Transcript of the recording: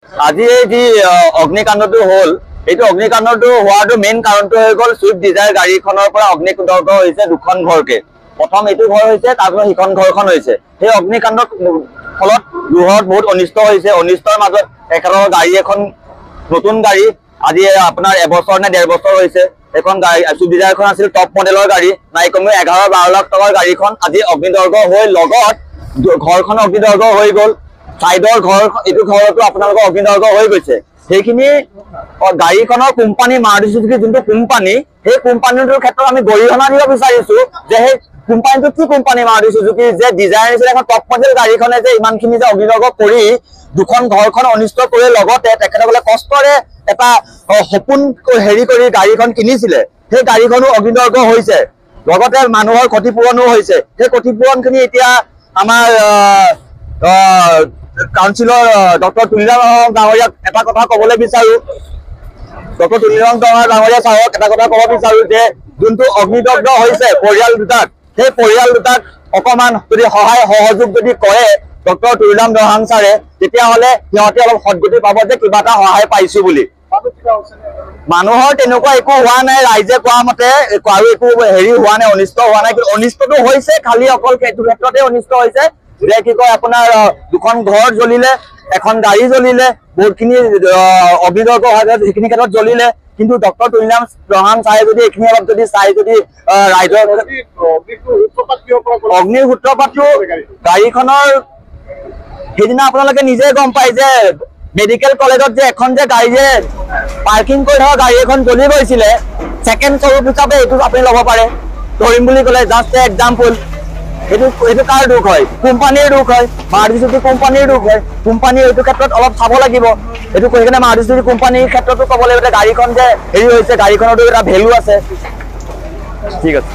আজি এই যি অগ্নিকাণ্ডটো হল এইটো অগ্নিকাণ্ডটো হোৱাটো মেইন কাৰণটো হৈ গ'ল সুইফ্ট ডিজায়াৰ গাড়ীখনৰ পৰা অগ্নিকাণ্ড হৈছে দুখন ঘৰকে। প্ৰথম এইটো ঘৰ হৈছে, তাৰপিছত সিখন ঘৰখন হৈছে। সেই অগ্নিকাণ্ডৰ ফলত গৃহত বহুত অনিষ্ট হৈছে। অনিষ্টৰ মাজত একেলগে গাড়ী এখন নতুন গাড়ী আজি আপোনাৰ এবছৰ নে 1.5 বছৰ হৈছে। এখন গাড়ী সুইফ্ট ডিজায়াৰখন আছিল টপ মডেলৰ গাড়ী, নাই কমেও 11-12 লাখ টকাৰ গাড়ীখন আজি অগ্নিদগ্ধ হৈ লগত ঘৰখন অগ্নিদগ্ধ হৈ গ'ল। চাইডৰ ঘৰ এইটো ঘৰতো আপোনালোকৰ অগ্নিদগ্ধ হৈ গৈছে। সেইখিনি গাড়ীখনৰ কোম্পানী মাৰুতি চুজুকি যোনটো কোম্পানী, সেই কোম্পানীটোৰ ক্ষেত্ৰত আমি গৰিহণা দিব বিচাৰিছো যে সেই কোম্পানীটো কি কোম্পানী মাৰুতি চুজুকি যে ডিজায়াৰ নিচিনা এখন টপ মডেল গাড়ীখনে যে ইমানখিনি যে অগ্নিদগ্ধ কৰি দুখন ঘৰখন অনিষ্ট কৰি লগতে তেখেতসকলে কষ্টৰে এটা সপোন হেৰি কৰি গাড়ীখন কিনিছিলে, সেই গাড়ীখনো অগ্নিদগ্ধ হৈছে, লগতে মানুহৰ ক্ষতিপূৰণো হৈছে। সেই ক্ষতিপূৰণখিনি এতিয়া আমাৰ কাউন্সিলৰ ডক্টৰ তুলিৰাম ডাঙৰীয়াক এটা কথা ক'বলৈ বিচাৰো। ডক্টৰ তুলিৰাম ডাঙৰীয়া ছাৰক এটা কথা ক'ব বিচাৰো যে যোনটো অগ্নিদগ্ধ হৈছে পৰিয়াল দুটাক, সেই পৰিয়াল দুটাক অকমান যদি সহায় সহযোগ যদি কৰে ডক্টৰ তুলিৰাম দহাং ছাৰে, তেতিয়াহ'লে সিহঁতে অলপ সদগতি পাব যে কিবা এটা সহায় পাইছো বুলি। মানুহৰ তেনেকুৱা একো হোৱা নাই, ৰাইজে কোৱা মতে আৰু একো হেৰি হোৱা নাই, অনিষ্ট হোৱা নাই। কিন্তু অনিষ্টটো হৈছে, খালি অকল সেইটো ক্ষেত্ৰতে অনিষ্ট হৈছে যে কি কয় আপোনাৰ দুখন ঘৰ জ্বলিলে, এখন গাড়ী জ্বলিলে, বহুতখিনি অগ্নিদগ্ধ হয় সেইখিনি ক্ষেত্ৰত জ্বলিলে। কিন্তু ডক্টৰ তুলিৰাম দহাং ছাৰে যদি এইখিনি অলপ যদি চাই যদি ৰাইজৰ অগ্নিৰ সূত্ৰপাতটো গাড়ীখনৰ সেইদিনা আপোনালোকে নিজে গম পায় যে মেডিকেল কলেজত যে এখন যে গাড়ী যে পাৰ্কিং কৰি থকা গাড়ী এখন জ্বলি গৈছিলে, ছেকেণ্ড স্বৰূপ হিচাপে এইটো আপুনি ল'ব পাৰে ধৰিম বুলি ক'লে, জাষ্ট এক্সাম্পল। এইটো কাৰ দুখ হয়? কোম্পানীৰ দুখ হয়, মাৰুতি চুজুকি কোম্পানীৰ দুখ হয়। কোম্পানী এইটো ক্ষেত্ৰত অলপ চাব লাগিব। এইটো সেইকাৰণে মাৰুতি চুজুকি কোম্পানীৰ ক্ষেত্ৰতো ক'ব লাগিব যে গাড়ীখন যে হেৰি হৈছে, গাড়ীখনতো এটা ভেলু আছে। ঠিক আছে।